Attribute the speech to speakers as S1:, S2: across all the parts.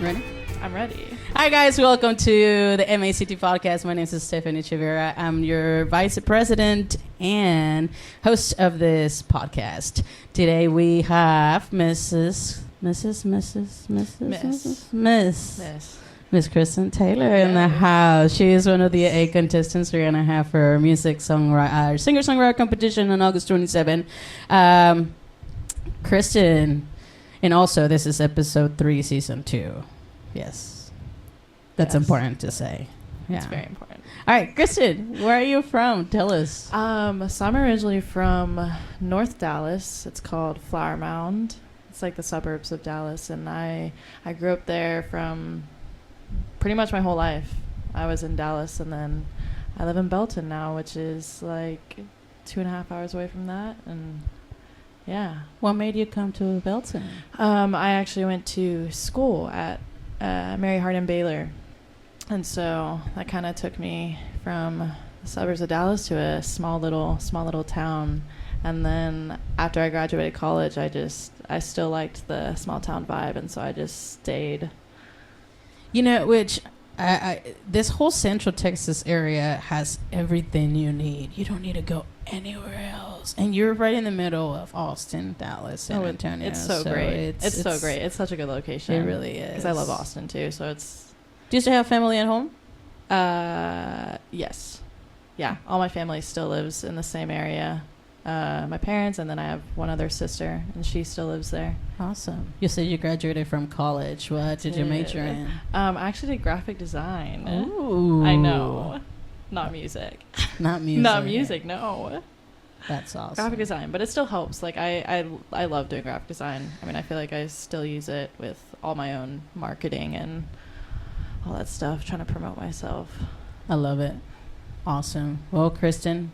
S1: Ready?
S2: I'm ready.
S1: Hi, guys. Welcome to the MACT podcast. My name is Stephanie Chivera. I'm your vice president and host of this podcast. Today we have Miss Kristen Taylor in the house. She is one of the 8 contestants we're going to have for singer-songwriter competition on August 27. Kristen, and also this is episode 3, season 2. Yes. That's important to say. Yeah.
S2: It's very important.
S1: All right, Kristen, where are you from? Tell us.
S2: So I'm originally from North Dallas. It's called Flower Mound. It's like the suburbs of Dallas, and I grew up there from pretty much my whole life. I was in Dallas, and then I live in Belton now, which is like 2.5 hours away from that, and yeah.
S1: What made you come to Belton?
S2: I actually went to school at Mary Hardin Baylor, and so that kind of took me from the suburbs of Dallas to a small little town. And then after I graduated college, I still liked the small town vibe, and so I just stayed.
S1: You know, which this whole Central Texas area has everything you need. You don't need to go anywhere else, and you're right in the middle of Austin, Dallas, San Antonio.
S2: It's so great. It's so great. It's such a good location.
S1: It really is.
S2: Because I love Austin too. So it's.
S1: Do you still have family at home?
S2: Yes. Yeah, all my family still lives in the same area. My parents, and then I have one other sister, and she still lives there.
S1: Awesome. You said you graduated from college. What did you major in?
S2: I actually did graphic design.
S1: Ooh.
S2: I know. Not music.
S1: Not music.
S2: Not music, no.
S1: That's awesome.
S2: Graphic design, but it still helps. Like, I love doing graphic design. I mean, I feel like I still use it with all my own marketing and all that stuff, trying to promote myself.
S1: I love it. Awesome. Well, Kristen,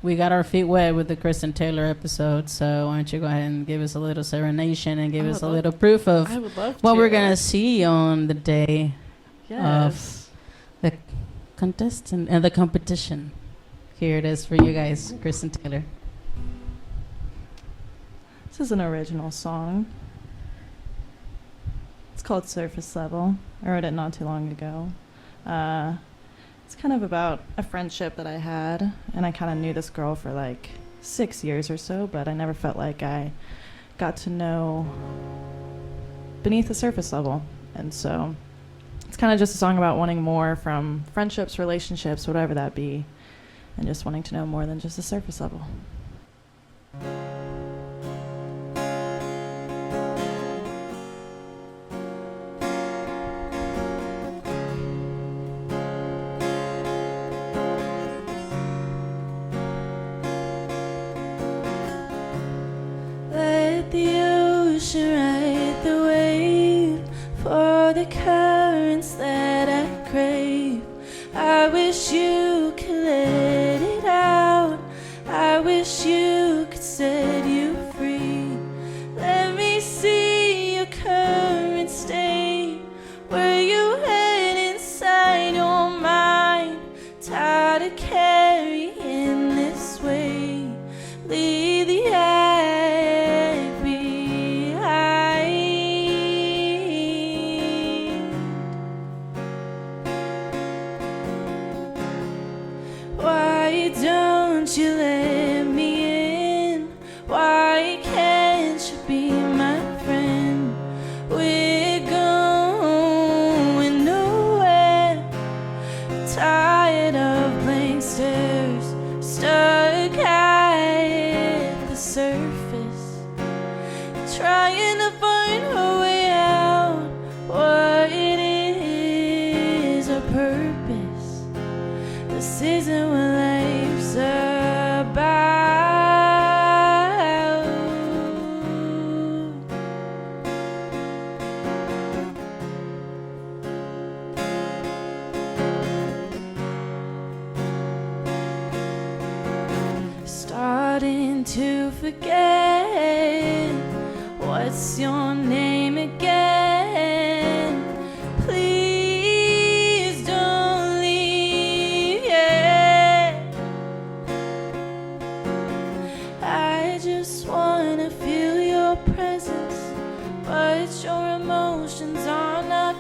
S1: we got our feet wet with the Kristen Taylor episode, so why don't you go ahead and give us a little serenation and give us a little proof of what we're going to see on the day of the contestant and the competition. Here it is for you guys, Kristen Taylor.
S2: This is an original song. It's called Surface Level. I wrote it not too long ago. It's kind of about a friendship that I had, and I kind of knew this girl for like 6 years or so, but I never felt like I got to know beneath the surface level. And so it's kind of just a song about wanting more from friendships, relationships, whatever that be, and just wanting to know more than just the surface level.
S3: Ride the wave for the currents that I crave. I wish you could let it out. I wish you could set you free. Let me see your current state, where you head inside your mind. Tired of carrying this weight. Leave the don't you let me in? Why can't you be my friend? We're going nowhere. Tired of blank stares, stuck at the surface, trying to find a way out. What it is, our purpose. This isn't what life's about. Starting to forget, what's your name again? Please don't leave yet. I just wanna feel your presence, but your emotions are not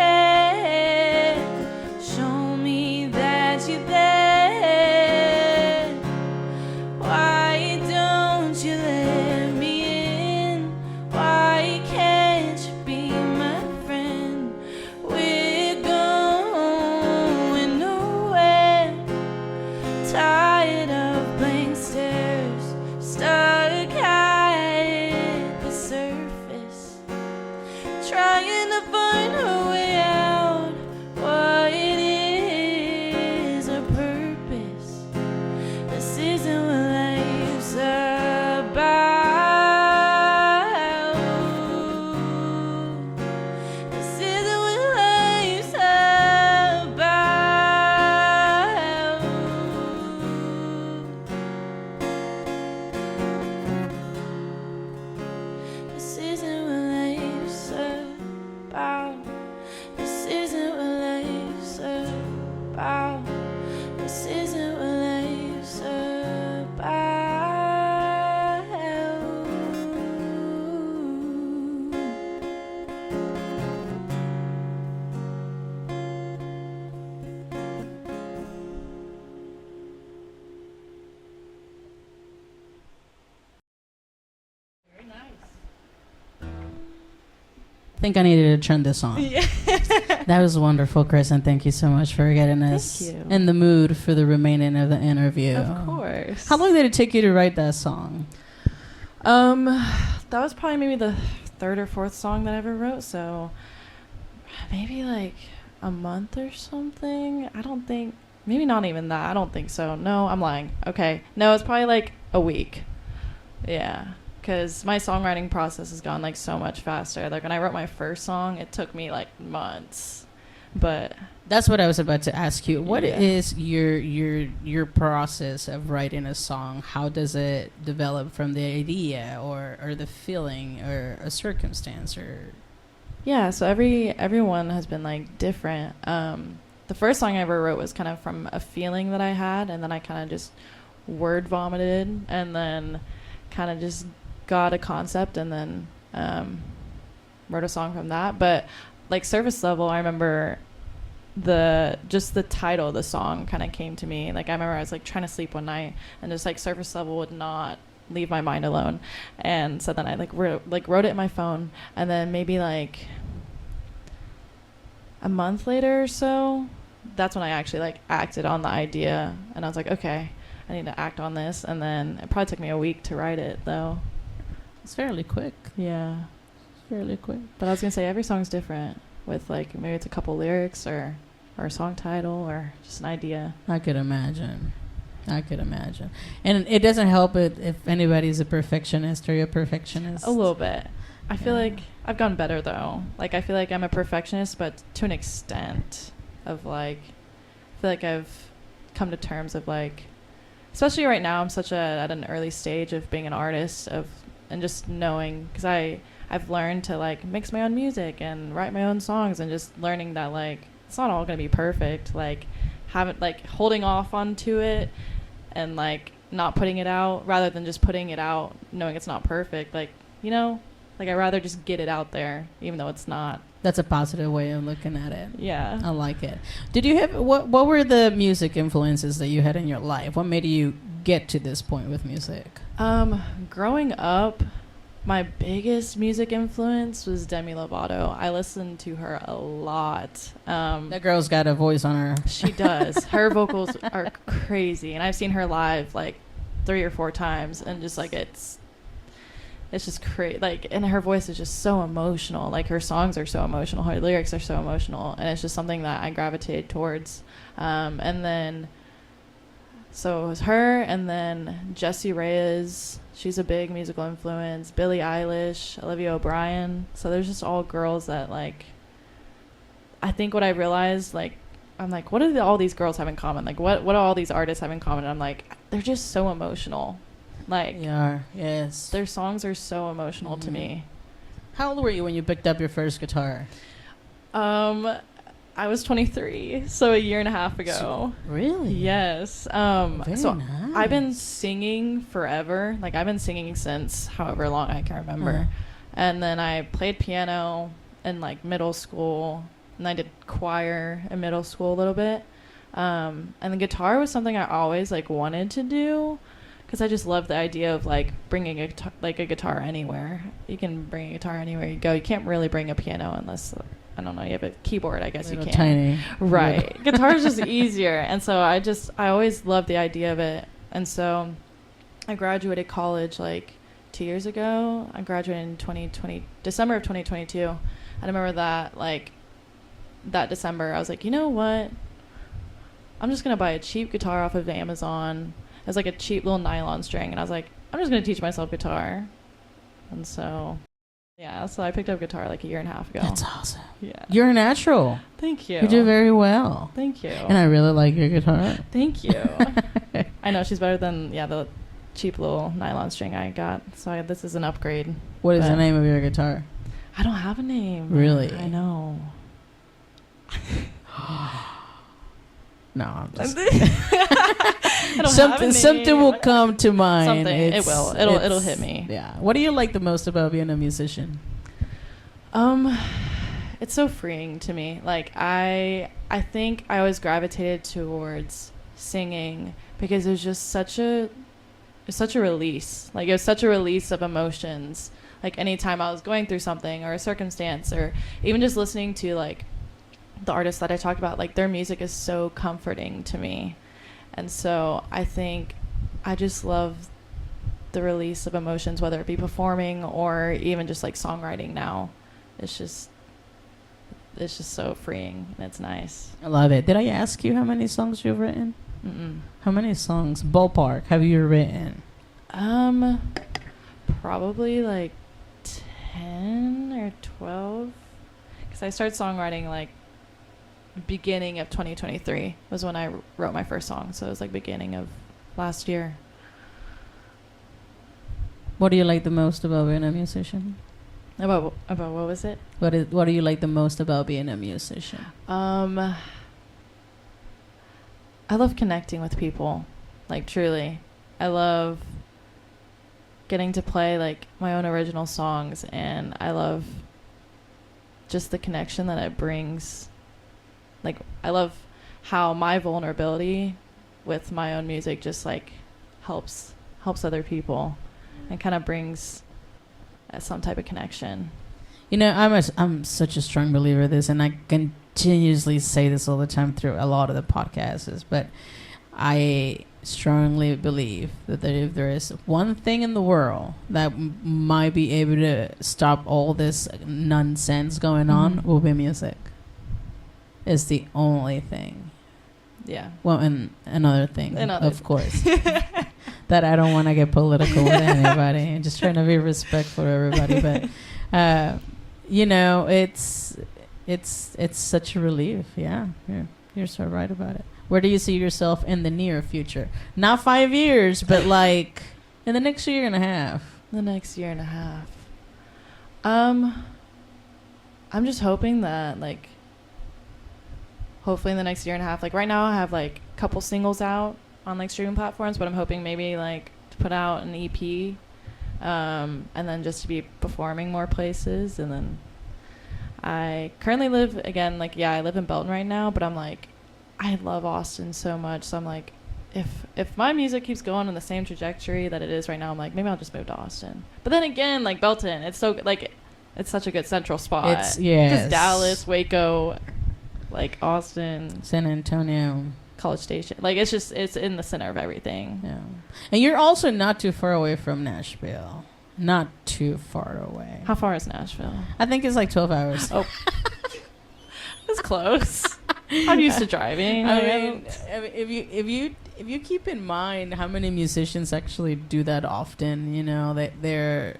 S3: head. Show me that you're there. Why don't you let me in? Why can't you be my friend? We're going nowhere. Tired of blank stares, stuck at the surface, trying to find a way out. What is our purpose? This isn't what life's about. This isn't what life's about. This isn't what life's about. This isn't what life's about. This isn't what life's about.
S1: I think I needed to turn this on.
S2: Yeah.
S1: That was wonderful, Kristen. Thank you so much for getting us
S2: Thank you.
S1: in the mood for the remaining of the interview.
S2: Of course.
S1: How long did it take you to write that song?
S2: That was probably maybe the third or fourth song that I ever wrote, so maybe like a month or something. I don't think, maybe not even that. I don't think so. No, I'm lying. Okay. No, it's probably like a week. Yeah. Because my songwriting process has gone like so much faster. Like when I wrote my first song, it took me like months. But
S1: That's what I was about to ask you. What
S2: Yeah.
S1: is your process of writing a song? How does it develop from the idea or the feeling or a circumstance or
S2: yeah, so everyone has been like different. The first song I ever wrote was kind of from a feeling that I had, and then I kind of just word vomited, and then kind of just got a concept, and then wrote a song from that. But like Surface Level, I remember the title of the song kind of came to me. Like I remember I was like trying to sleep one night, and just like Surface Level would not leave my mind alone, and so then I wrote it in my phone, and then maybe like a month later or so, that's when I actually like acted on the idea, and I was like, okay, I need to act on this. And then it probably took me a week to write it though.
S1: it's fairly quick.
S2: Yeah,
S1: Fairly quick.
S2: but I was gonna say every song's different, with like maybe it's a couple lyrics or a song title or just an idea.
S1: I could imagine. And it doesn't help it if anybody's a perfectionist or you're a perfectionist.
S2: A little bit. I feel
S1: Yeah.
S2: like I've gotten better though. Like I feel like I'm a perfectionist, but to an extent of like, I feel like I've come to terms of like, especially right now, I'm at an early stage of being an artist and just knowing, because I've learned to like mix my own music and write my own songs, and just learning that like it's not all gonna be perfect. Like holding off onto it and like not putting it out rather than just putting it out knowing it's not perfect. Like, you know, like I'd rather just get it out there even though it's not.
S1: That's a positive way of looking at it.
S2: Yeah.
S1: I like it. Did you have what were the music influences that you had in your life? What made you get to this point with music?
S2: Growing up, my biggest music influence was Demi Lovato. I listened to her a lot.
S1: That girl's got a voice on her.
S2: She does. Her vocals are crazy, and I've seen her live like 3 or 4 times, and just like it's just crazy. Like, and her voice is just so emotional. Like her songs are so emotional, her lyrics are so emotional, and it's just something that I gravitated towards. And then, so it was her, and then Jessie Reyes. She's a big musical influence. Billie Eilish, Olivia O'Brien. So there's just all girls that like. I think what I realized, like, I'm like, what do all these girls have in common? Like, what do all these artists have in common? And I'm like, they're just so emotional. Like,
S1: They are, yes.
S2: their songs are so emotional to me.
S1: How old were you when you picked up your first guitar?
S2: I was 23, so a year and a half ago.
S1: Really?
S2: Yes.
S1: Very
S2: So
S1: nice.
S2: I've been singing forever. Like, I've been singing since however long I can remember.
S1: Uh-huh.
S2: And then I played piano in like middle school, and I did choir in middle school a little bit. And the guitar was something I always like wanted to do, because I just love the idea of like bringing a guitar anywhere. You can bring a guitar anywhere you go. You can't really bring a piano unless, I don't know, you have a keyboard, I guess you can.
S1: Tiny.
S2: Right. Guitar is just easier. And so I always loved the idea of it. And so I graduated college like 2 years ago. I graduated in December of 2022. I remember that that December, I was like, you know what? I'm just going to buy a cheap guitar off of Amazon. It was like a cheap little nylon string. And I was like, I'm just going to teach myself guitar. And so, yeah, so I picked up guitar like a year and a half ago.
S1: That's awesome.
S2: Yeah.
S1: You're a natural.
S2: Thank you.
S1: You do very well.
S2: Thank you.
S1: And I really like your guitar.
S2: Thank you. I know she's better than, the cheap little nylon string I got. So this is an upgrade.
S1: What is the name of your guitar?
S2: I don't have a name.
S1: Really?
S2: I know.
S1: No, I'm just
S2: something
S1: will come to mind.
S2: Something. It will. It'll hit me.
S1: Yeah. What do you like the most about being a musician?
S2: It's so freeing to me. Like I think I always gravitated towards singing because it was just such a release. Like it was such a release of emotions. Like anytime I was going through something or a circumstance, or even just listening to like the artists that I talked about, like their music is so comforting to me. And so I think I just love the release of emotions, whether it be performing or even just like songwriting now. It's just so freeing and it's nice.
S1: I love it. Did I ask you how many songs you've written?
S2: Mm-mm.
S1: How many songs, ballpark, have you written?
S2: Probably like 10 or 12. Because I started songwriting like beginning of 2023 was when I wrote my first song. So it was like beginning of last year.
S1: What do you like the most about being a musician?
S2: About what was it?
S1: What do you like the most about being a musician?
S2: I love connecting with people. Like truly. I love getting to play like my own original songs, and I love just the connection that it brings. Like I love how my vulnerability with my own music just like helps other people and kind of brings some type of connection.
S1: You know, I'm such a strong believer of this, and I continuously say this all the time through a lot of the podcasts, but I strongly believe that if there is one thing in the world that might be able to stop all this nonsense going on, will be music. It's the only thing.
S2: Yeah.
S1: Well, and another thing, of course, that I don't want to get political with anybody. I'm just trying to be respectful to everybody. But, you know, it's such a relief. Yeah, you're so right about it. Where do you see yourself in the near future? Not 5 years, but like in the next year and a half.
S2: The next year and a half. I'm just hoping that like. Hopefully in the next year and a half. Like right now I have like a couple singles out on like streaming platforms, but I'm hoping maybe like to put out an EP, and then just to be performing more places. And then I currently live I live in Belton right now, but I'm like, I love Austin so much. So I'm like, if my music keeps going on the same trajectory that it is right now, I'm like, maybe I'll just move to Austin. But then again, like Belton, it's so like, it's such a good central spot. Because Dallas, Waco, like Austin,
S1: San Antonio,
S2: College Station, like it's in the center of everything.
S1: Yeah, and you're also not too far away from Nashville. Not too far away.
S2: How far is Nashville?
S1: I think it's like 12 hours.
S2: Oh, that's close. I'm used to driving.
S1: I mean, if you keep in mind how many musicians actually do that often, you know, they're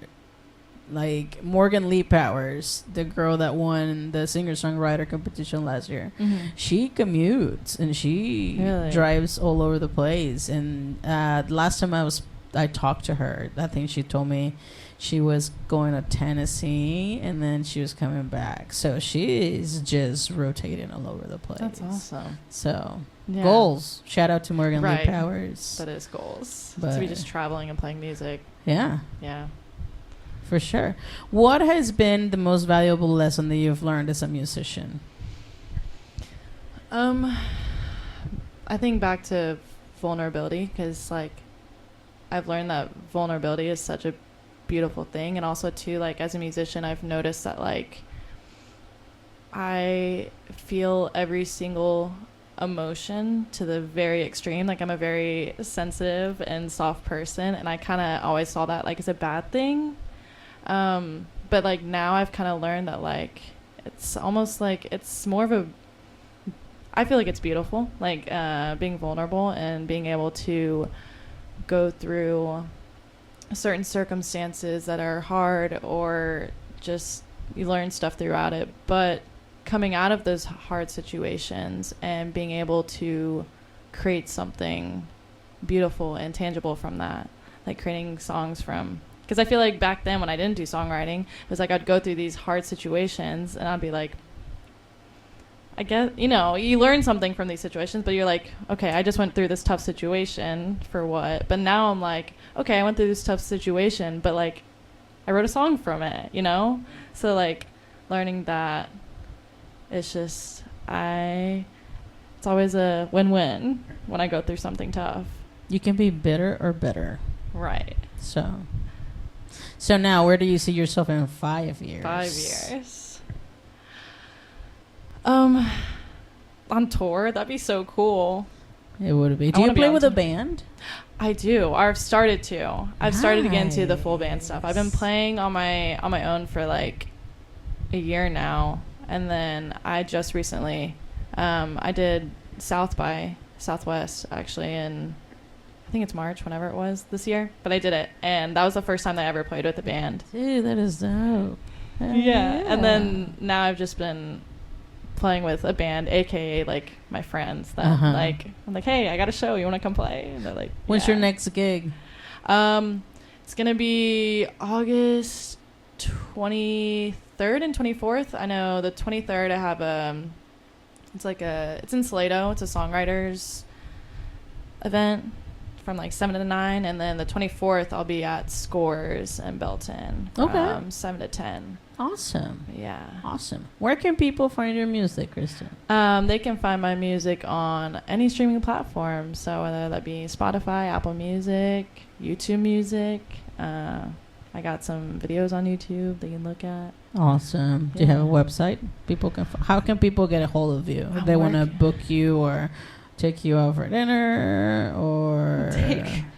S1: like Morgan Lee Powers, the girl that won the singer-songwriter competition last year. Mm-hmm. She commutes and she drives all over the place. And last time I talked to her, I think she told me she was going to Tennessee and then she was coming back. So she's just rotating all over the place.
S2: That's awesome.
S1: So goals. Shout out to Morgan Lee Powers.
S2: That is goals.
S1: But,
S2: to be just traveling and playing music.
S1: Yeah.
S2: Yeah.
S1: For sure. What has been the most valuable lesson that you've learned as a musician?
S2: I think back to vulnerability, because like I've learned that vulnerability is such a beautiful thing, and also too, like as a musician, I've noticed that like I feel every single emotion to the very extreme. Like I'm a very sensitive and soft person, and I kind of always saw that like as a bad thing, but like now I've kind of learned that like it's almost like it's more of a, I feel like it's beautiful, like being vulnerable and being able to go through certain circumstances that are hard, or just you learn stuff throughout it, but coming out of those hard situations and being able to create something beautiful and tangible from that, like creating songs from, because I feel like back then when I didn't do songwriting, it was like I'd go through these hard situations and I'd be like, I guess, you know, you learn something from these situations, but you're like, okay, I just went through this tough situation for what? But now I'm like, okay, I went through this tough situation, but like I wrote a song from it, you know? So like learning that it's just, it's always a win-win when I go through something tough.
S1: You can be bitter or better.
S2: Right.
S1: So now where do you see yourself in 5 years?
S2: 5 years. On tour, that'd be so cool.
S1: It would be. Do you play with a band?
S2: I do. I've started to. I've started to get into the full band stuff. I've been playing on my own for like a year now, and then I just recently I did South by Southwest actually in, I think it's March, whenever it was this year, but I did it, and that was the first time that I ever played with a band.
S1: Dude, that is dope.
S2: Yeah. And then now I've just been playing with a band, aka like my friends that like, I'm like, hey, I got a show, you want to come play? And they're like,
S1: when's your next gig?
S2: It's gonna be August 23rd and 24th. I know the 23rd I have it's in Salado. It's a songwriters event from like 7 to 9, and then the 24th I'll be at Scores in Belton from 7 to 10.
S1: Awesome.
S2: Yeah.
S1: Awesome. Where can people find your music, Kristen?
S2: They can find my music on any streaming platform. So whether that be Spotify, Apple Music, YouTube Music. I got some videos on YouTube they can look at.
S1: Awesome. Do you have a website? People can. How can people get a hold of you? If they want to book you or take you out for dinner or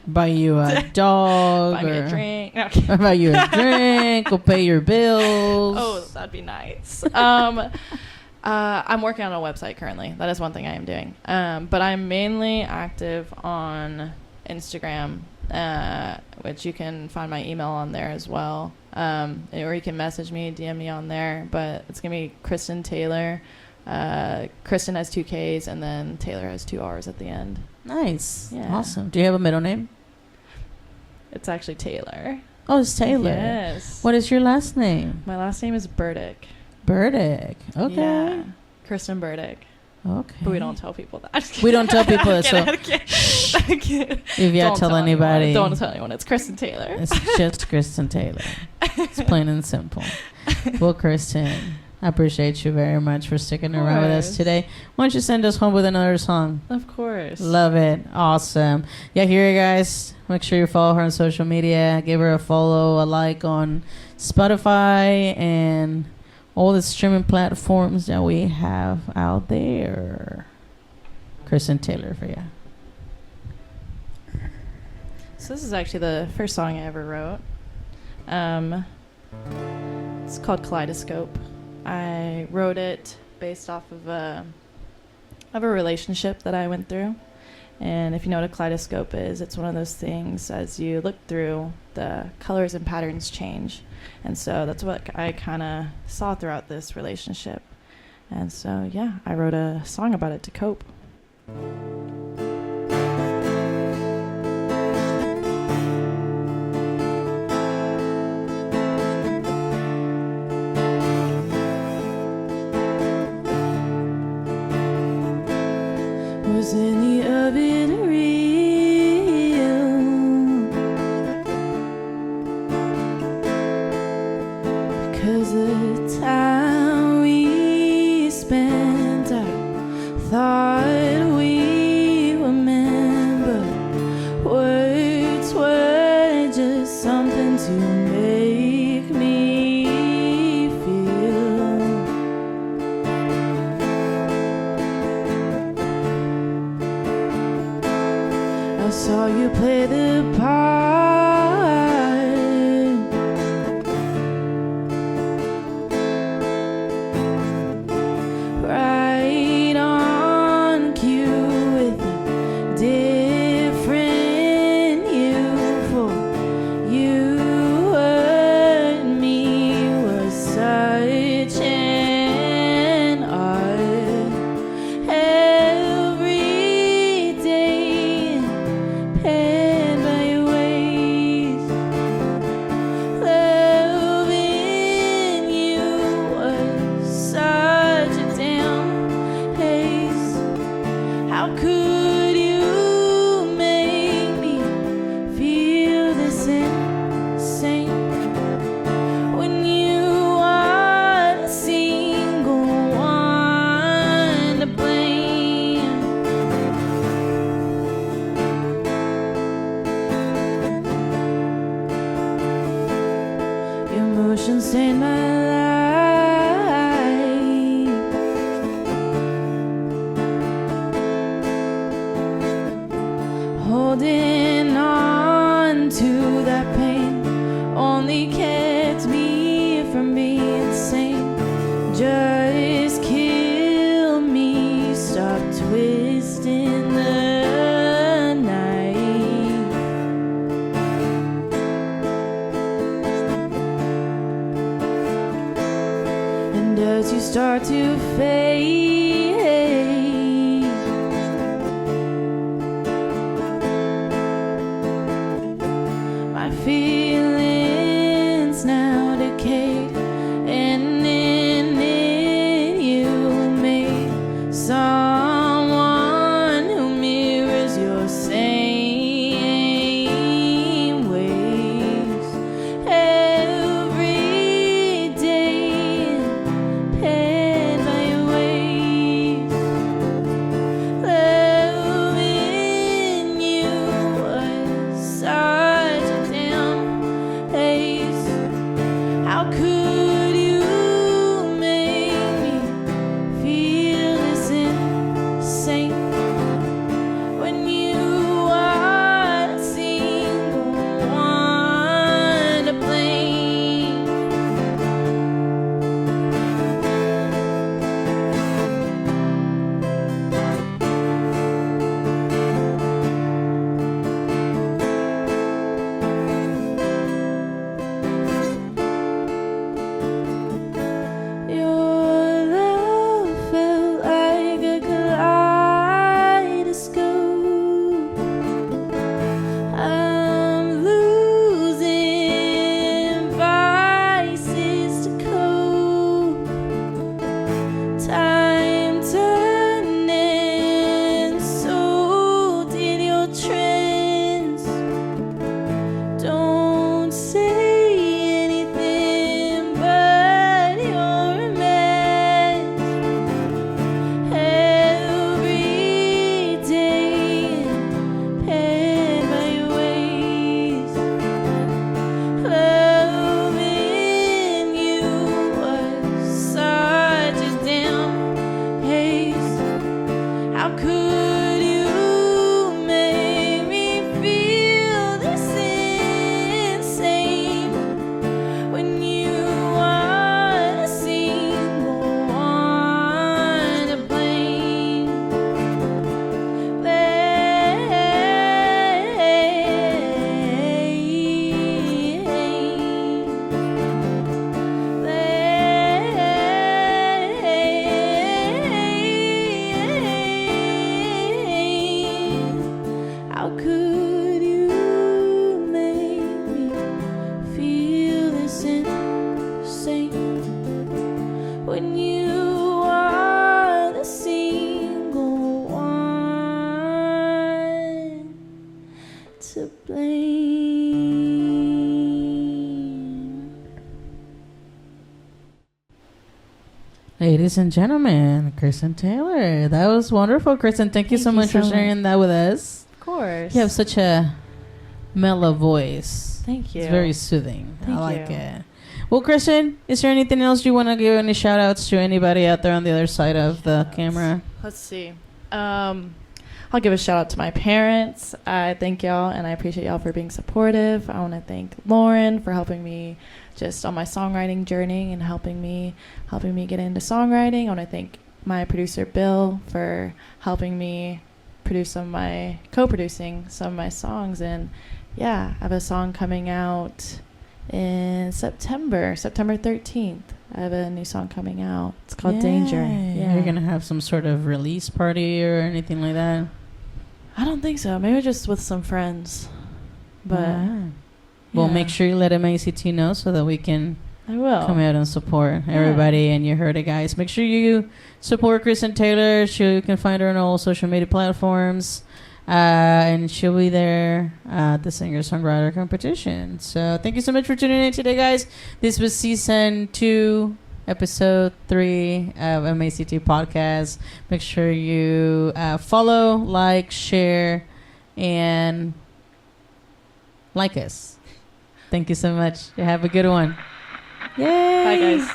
S1: buy you a dog,
S2: buy me a drink,
S1: or buy you a drink, or pay your bills.
S2: Oh, that'd be nice. I'm working on a website currently. That is one thing I am doing. But I'm mainly active on Instagram, which you can find my email on there as well. Or you can message me, DM me on there. But it's gonna be Kristen Taylor. Kristen has 2 K's, and then Taylor has 2 R's at the end.
S1: Nice.
S2: Yeah.
S1: Awesome. Do you have a middle name?
S2: It's actually Taylor.
S1: Oh, it's Taylor.
S2: Yes.
S1: What is your last name?
S2: My last name is Burdick.
S1: Burdick. Okay.
S2: Yeah. Kristen Burdick.
S1: Okay.
S2: But we don't tell people that.
S1: We don't tell people that. So if you tell anybody,
S2: don't tell anyone. It's Kristen Taylor.
S1: It's just Kristen Taylor. It's plain and simple. Well, Kristen, I appreciate you very much for sticking around with us today. Why don't you send us home with another song?
S2: Of course.
S1: Love it. Awesome. Yeah, here you guys. Make sure you follow her on social media. Give her a follow, a like on Spotify and all the streaming platforms that we have out there. Kristen Taylor for you.
S2: So this is actually the first song I ever wrote. It's called Kaleidoscope. I wrote it based off of a relationship that I went through. And if you know what a kaleidoscope is, it's one of those things as you look through, the colors and patterns change. And so that's what I kind of saw throughout this relationship. And so, yeah, I wrote a song about it to cope.
S3: Was any of it real? 'Cause the time we spent, I thought to make me feel. I saw you play the part, right on cue with a different you. For you and me was such an art. Every day paid by your ways. Loving you was such a damn haze. How could you make me feel this insane when you are the single one to blame? Your emotions stained my life. Holding on to that pain only kept me from being insane. Just kill me, stop twisting the knife. And as you start to fade, my feelings now decayed, and in it you made someone who mirrors your same ways. Every day paid by your ways. Loving you was such a damn haze. How could you make me feel this insane when you are the single one to blame? Your love felt like a kaleidoscope. I'm losing vices to cope. Time turning, so did your trends. Don't say anything, but you're a mess. Every day paid by your ways. Loving you was such a damn haze. How could you make me feel this insane when you are the single one to blame? How could you make me feel this insane when you are the single one to blame?
S1: Ladies and gentlemen, Kristen Taylor. That was wonderful, Kristen. Thank you so much for sharing that with us.
S2: Of course.
S1: You have such a mellow voice.
S2: Thank you.
S1: It's very soothing.
S2: Thank
S1: I like
S2: you.
S1: it. Well, Kristen, is there anything else you want to give? Any shout outs to anybody out there on the other side of the camera?
S2: Let's see. I'll give a shout out to my parents. I thank y'all, and I appreciate y'all for being supportive. I want to thank Lauren for helping me just on my songwriting journey and helping me get into songwriting. I want to thank my producer Bill for helping me co-producing some of my songs. And yeah, I have a song coming out in September 13th. I have a new song coming out. It's called Danger. Yeah.
S1: You're going to have some sort of release party or anything like that?
S2: I don't think so. Maybe just with some friends. But
S1: well, make sure you let MACT know so that we can
S2: I will
S1: come out and support everybody. And you heard it, guys. Make sure you support Kristen Taylor. You can find her on all social media platforms. And she'll be there at the singer-songwriter competition. So thank you so much for tuning in today, guys. This was season 2, episode 3 of MACT podcast. Make sure you follow, like, share, and like us. Thank you so much. Have a good one. Yay!
S2: Bye, guys.